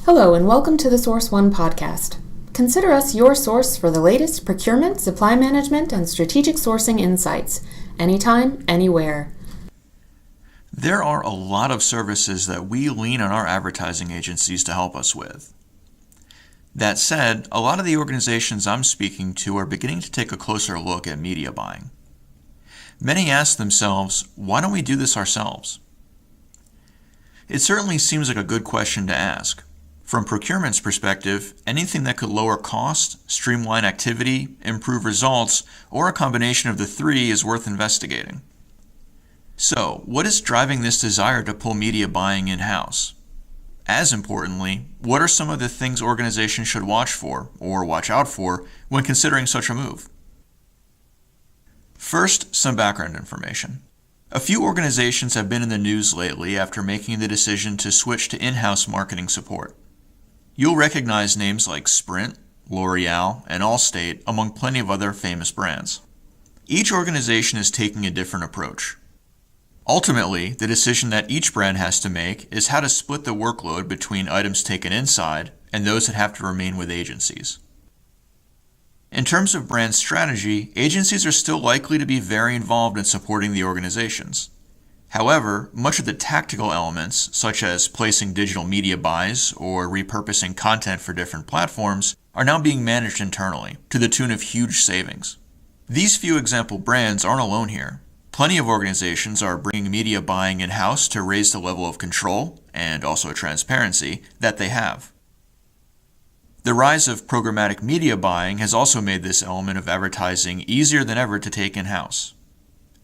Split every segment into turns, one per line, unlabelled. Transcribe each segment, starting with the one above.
Hello and welcome to the Source One podcast. Consider us your source for the latest procurement, supply management, and strategic sourcing insights, anytime, anywhere.
There are a lot of services that we lean on our advertising agencies to help us with. That said, a lot of the organizations I'm speaking to are beginning to take a closer look at media buying. Many ask themselves, why don't we do this ourselves? It certainly seems like a good question to ask. From procurement's perspective, anything that could lower cost, streamline activity, improve results, or a combination of the three is worth investigating. So, what is driving this desire to pull media buying in-house? As importantly, what are some of the things organizations should watch for, or watch out for, when considering such a move? First, some background information. A few organizations have been in the news lately after making the decision to switch to in-house marketing support. You'll recognize names like Sprint, L'Oreal, and Allstate, among plenty of other famous brands. Each organization is taking a different approach. Ultimately, the decision that each brand has to make is how to split the workload between items taken inside and those that have to remain with agencies. In terms of brand strategy, agencies are still likely to be very involved in supporting the organizations. However, much of the tactical elements, such as placing digital media buys or repurposing content for different platforms, are now being managed internally, to the tune of huge savings. These few example brands aren't alone here. Plenty of organizations are bringing media buying in-house to raise the level of control, and also transparency, that they have. The rise of programmatic media buying has also made this element of advertising easier than ever to take in-house.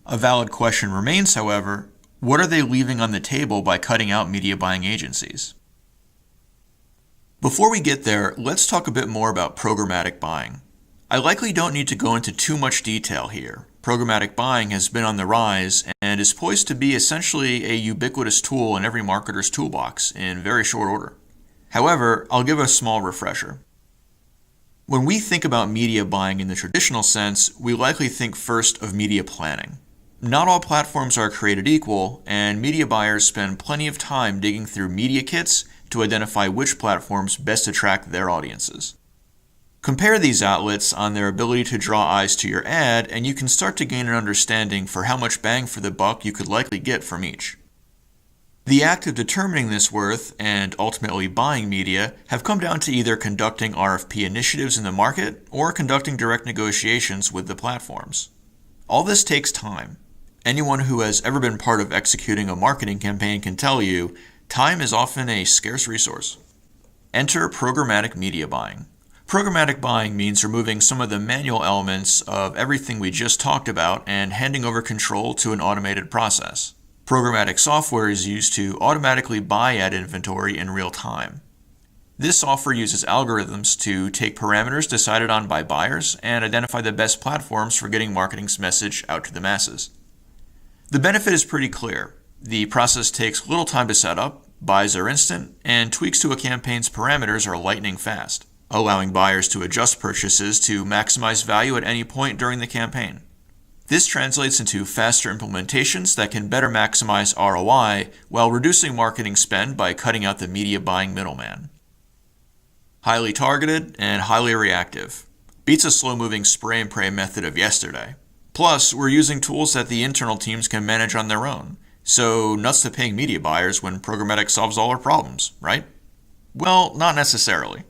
A valid question remains, however, what are they leaving on the table by cutting out media buying agencies? Before we get there, let's talk a bit more about programmatic buying. I likely don't need to go into too much detail here. Programmatic buying has been on the rise and is poised to be essentially a ubiquitous tool in every marketer's toolbox in very short order. However, I'll give a small refresher. When we think about media buying in the traditional sense, we likely think first of media planning. Not all platforms are created equal, and media buyers spend plenty of time digging through media kits to identify which platforms best attract their audiences. Compare these outlets on their ability to draw eyes to your ad, and you can start to gain an understanding for how much bang for the buck you could likely get from each. The act of determining this worth, and ultimately buying media, have come down to either conducting RFP initiatives in the market or conducting direct negotiations with the platforms. All this takes time. Anyone who has ever been part of executing a marketing campaign can tell you, time is often a scarce resource. Enter programmatic media buying. Programmatic buying means removing some of the manual elements of everything we just talked about and handing over control to an automated process. Programmatic software is used to automatically buy ad inventory in real time. This software uses algorithms to take parameters decided on by buyers and identify the best platforms for getting marketing's message out to the masses. The benefit is pretty clear. The process takes little time to set up, buys are instant, and tweaks to a campaign's parameters are lightning fast, allowing buyers to adjust purchases to maximize value at any point during the campaign. This translates into faster implementations that can better maximize ROI while reducing marketing spend by cutting out the media buying middleman. Highly targeted and highly reactive. Beats a slow-moving spray and pray method of yesterday. Plus, we're using tools that the internal teams can manage on their own. So, nuts to paying media buyers when programmatic solves all our problems, right? Well, not necessarily.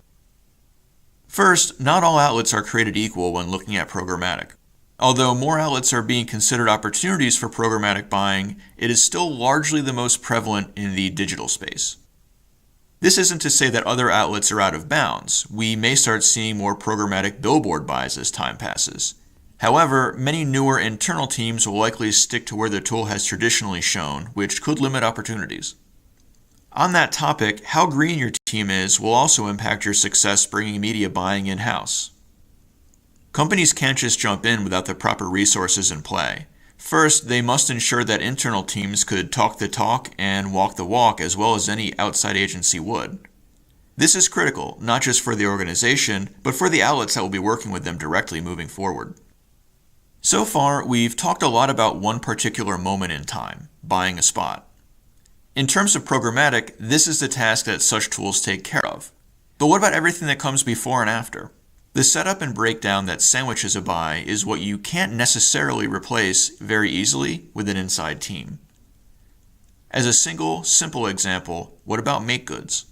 First, not all outlets are created equal when looking at programmatic. Although more outlets are being considered opportunities for programmatic buying, it is still largely the most prevalent in the digital space. This isn't to say that other outlets are out of bounds. We may start seeing more programmatic billboard buys as time passes. However, many newer internal teams will likely stick to where the tool has traditionally shown, which could limit opportunities. On that topic, how green your team is will also impact your success bringing media buying in-house. Companies can't just jump in without the proper resources in play. First, they must ensure that internal teams could talk the talk and walk the walk as well as any outside agency would. This is critical, not just for the organization, but for the outlets that will be working with them directly moving forward. So far, we've talked a lot about one particular moment in time, buying a spot. In terms of programmatic, this is the task that such tools take care of. But what about everything that comes before and after? The setup and breakdown that sandwiches a buy is what you can't necessarily replace very easily with an inside team. As a single, simple example, what about make goods?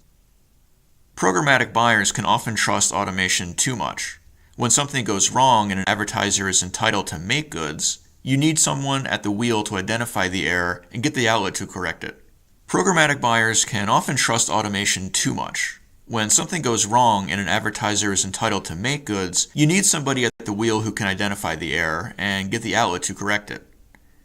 Programmatic buyers can often trust automation too much. When something goes wrong and an advertiser is entitled to make goods, you need someone at the wheel to identify the error and get the outlet to correct it. Programmatic buyers can often trust automation too much. When something goes wrong and an advertiser is entitled to make goods, you need somebody at the wheel who can identify the error and get the outlet to correct it.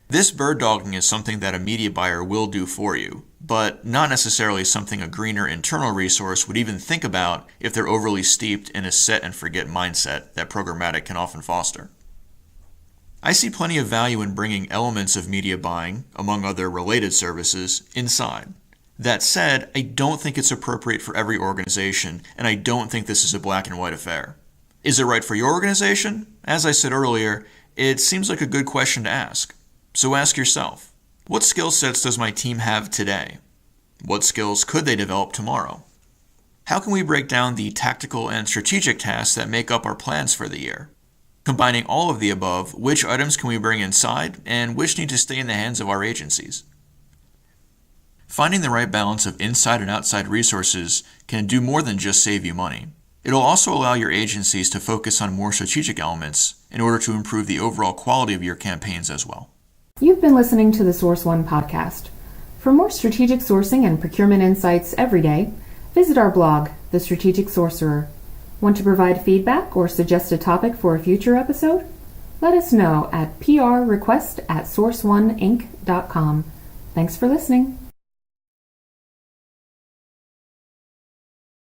This bird dogging is something that a media buyer will do for you, but not necessarily something a greener internal resource would even think about if they're overly steeped in a set and forget mindset that programmatic can often foster. I see plenty of value in bringing elements of media buying, among other related services, inside. That said, I don't think it's appropriate for every organization, and I don't think this is a black and white affair. Is it right for your organization? As I said earlier, it seems like a good question to ask. So ask yourself, what skill sets does my team have today? What skills could they develop tomorrow? How can we break down the tactical and strategic tasks that make up our plans for the year? Combining all of the above, which items can we bring inside, and which need to stay in the hands of our agencies? Finding the right balance of inside and outside resources can do more than just save you money. It'll also allow your agencies to focus on more strategic elements in order to improve the overall quality of your campaigns as well.
You've been listening to the Source One podcast. For more strategic sourcing and procurement insights every day, visit our blog, The Strategic Sorcerer. Want to provide feedback or suggest a topic for a future episode? Let us know at prrequest@sourceoneinc.com. Thanks for listening.